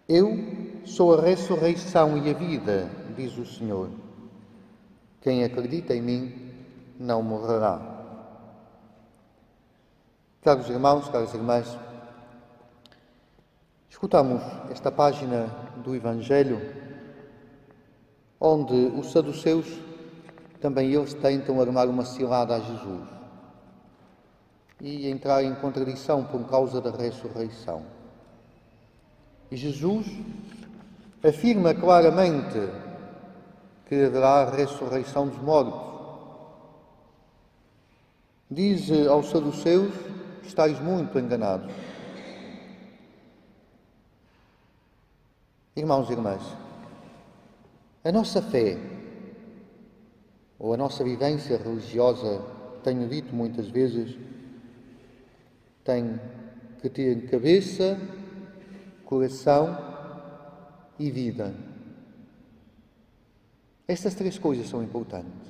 Eu sou a ressurreição e a vida, diz o Senhor. Quem acredita em mim não morrerá. Caros irmãos, caras irmãs, escutamos esta página do Evangelho onde os saduceus, também eles tentam armar uma cilada a Jesus e entrar em contradição por causa da ressurreição. E Jesus afirma claramente que haverá a ressurreição dos mortos. Diz aos saduceus: estáis muito enganados. Irmãos e irmãs, a nossa fé, ou a nossa vivência religiosa, tenho dito muitas vezes, tem que ter cabeça, coração e vida. Estas três coisas são importantes.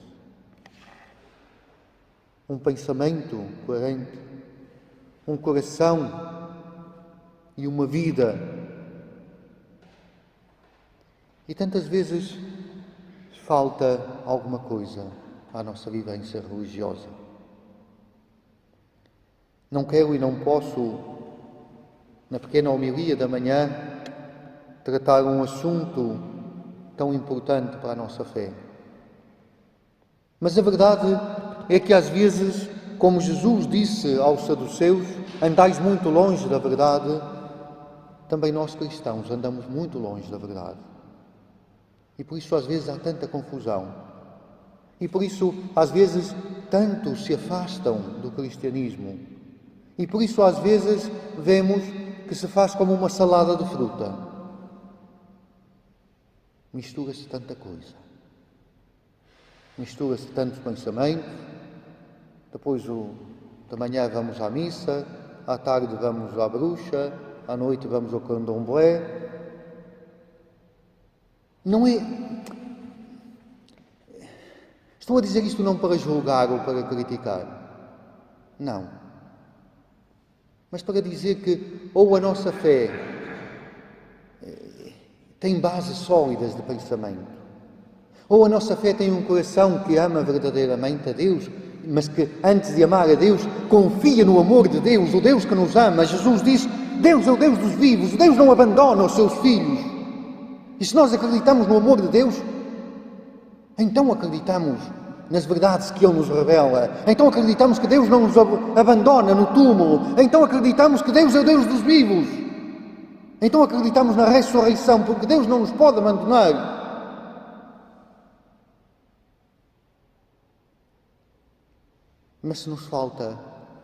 Um pensamento coerente, um coração e uma vida. E tantas vezes falta alguma coisa à nossa vivência religiosa. Não quero e não posso, na pequena homilia da manhã, tratar um assunto tão importante para a nossa fé. Mas a verdade é que às vezes, como Jesus disse aos saduceus, andais muito longe da verdade, também nós cristãos andamos muito longe da verdade. E por isso às vezes há tanta confusão. E por isso às vezes tantos se afastam do cristianismo. E por isso às vezes vemos que se faz como uma salada de fruta. Mistura-se tanta coisa. Mistura-se tantos pensamentos. Depois da manhã vamos à missa, à tarde vamos à bruxa, à noite vamos ao candomblé. Não é... Estou a dizer isto não para julgar ou para criticar. Não. Mas para dizer que ou a nossa fé tem bases sólidas de pensamento, ou a nossa fé tem um coração que ama verdadeiramente a Deus, mas que antes de amar a Deus, confia no amor de Deus, o Deus que nos ama. Jesus diz: Deus é o Deus dos vivos, Deus não abandona os seus filhos. E se nós acreditamos no amor de Deus, então acreditamos nas verdades que Ele nos revela. Então acreditamos que Deus não nos abandona no túmulo. Então acreditamos que Deus é o Deus dos vivos. Então acreditamos na ressurreição, porque Deus não nos pode abandonar. Mas se nos falta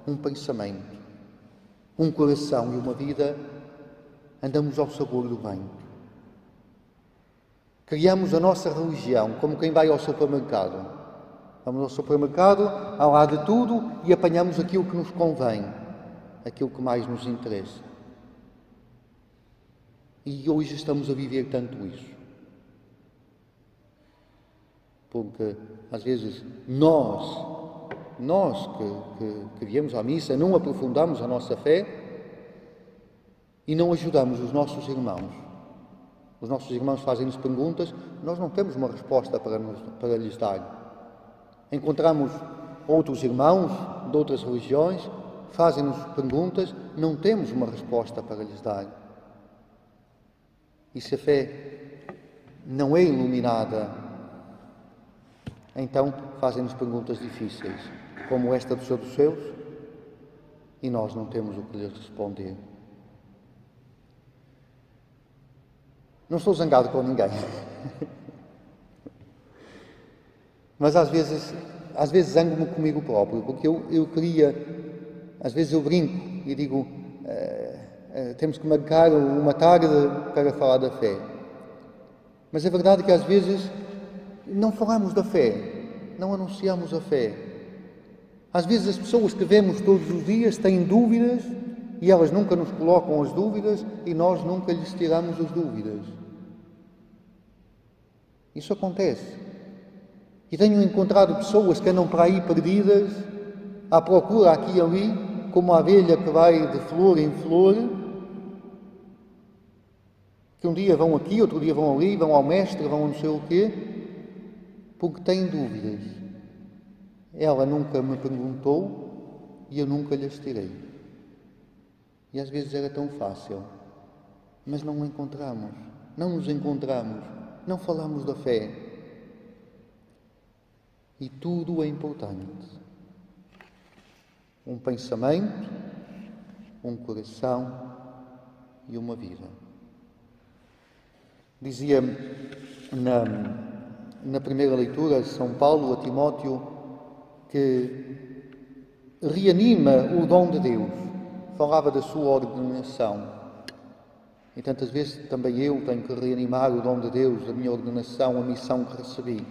um pensamento, um coração e uma vida, andamos ao sabor do vento. Criamos a nossa religião como quem vai ao supermercado. Vamos ao supermercado, há lá de tudo e apanhamos aquilo que nos convém, aquilo que mais nos interessa. E hoje estamos a viver tanto isso. Porque, às vezes, nós que viemos à missa, não aprofundamos a nossa fé e não ajudamos os nossos irmãos. Os nossos irmãos fazem-nos perguntas, nós não temos uma resposta para lhes dar. Encontramos outros irmãos de outras religiões, fazem-nos perguntas, não temos uma resposta para lhes dar. E se a fé não é iluminada, então fazem-nos perguntas difíceis, como esta dos saduceus, e nós não temos o que lhes responder. Não estou zangado com ninguém. Mas às vezes zango-me comigo próprio, porque eu queria, às vezes eu brinco e digo, temos que marcar uma tarde para falar da fé. Mas é verdade que às vezes não falamos da fé, não anunciamos a fé. Às vezes as pessoas que vemos todos os dias têm dúvidas e elas nunca nos colocam as dúvidas e nós nunca lhes tiramos as dúvidas. Isso acontece. E tenho encontrado pessoas que andam para aí perdidas, à procura aqui e ali, como a abelha que vai de flor em flor, que um dia vão aqui, outro dia vão ali, vão ao mestre, vão a não sei o quê, porque têm dúvidas. Ela nunca me perguntou e eu nunca lhes tirei. E às vezes era tão fácil, mas não encontramos, não nos encontramos, não falamos da fé. E tudo é importante. Um pensamento, um coração e uma vida. Dizia na primeira leitura, São Paulo a Timóteo, que reanima o dom de Deus. Falava da sua ordenação. E tantas vezes também eu tenho que reanimar o dom de Deus, a minha ordenação, a missão que recebi.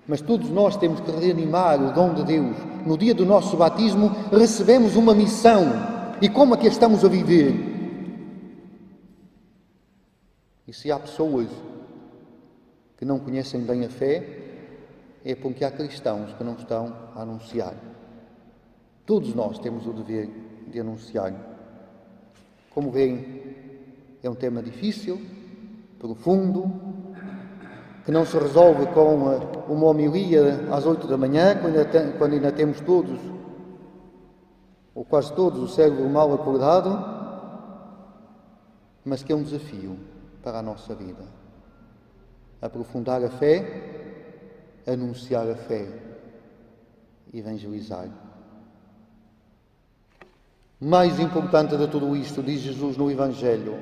Mas todos nós temos que reanimar o dom de Deus. No dia do nosso batismo recebemos uma missão. E como é que a estamos a viver? E se há pessoas que não conhecem bem a fé, é porque há cristãos que não estão a anunciar. Todos nós temos o dever de anunciar. Como veem, é um tema difícil, profundo, que não se resolve com uma homilia às 8 da manhã, quando ainda temos todos, ou quase todos, o cérebro mal acordado, mas que é um desafio para a nossa vida. Aprofundar a fé, anunciar a fé, evangelizar. Mais importante de tudo isto, diz Jesus no Evangelho,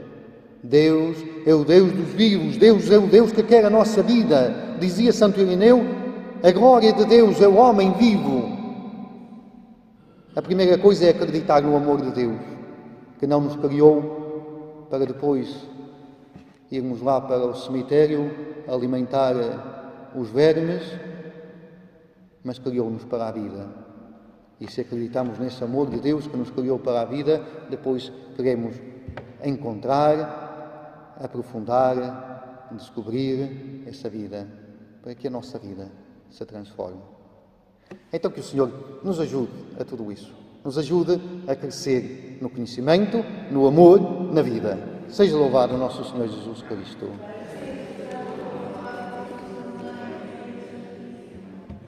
Deus é o Deus dos vivos, Deus é o Deus que quer a nossa vida. Dizia Santo Irineu, a glória de Deus é o homem vivo. A primeira coisa é acreditar no amor de Deus, que não nos criou para depois irmos lá para o cemitério alimentar os vermes, mas criou-nos para a vida. E se acreditamos nesse amor de Deus que nos criou para a vida, depois queremos encontrar, aprofundar, descobrir essa vida, para que a nossa vida se transforme. Então que o Senhor nos ajude a tudo isso, nos ajude a crescer no conhecimento, no amor, na vida. Seja louvado o nosso Senhor Jesus Cristo.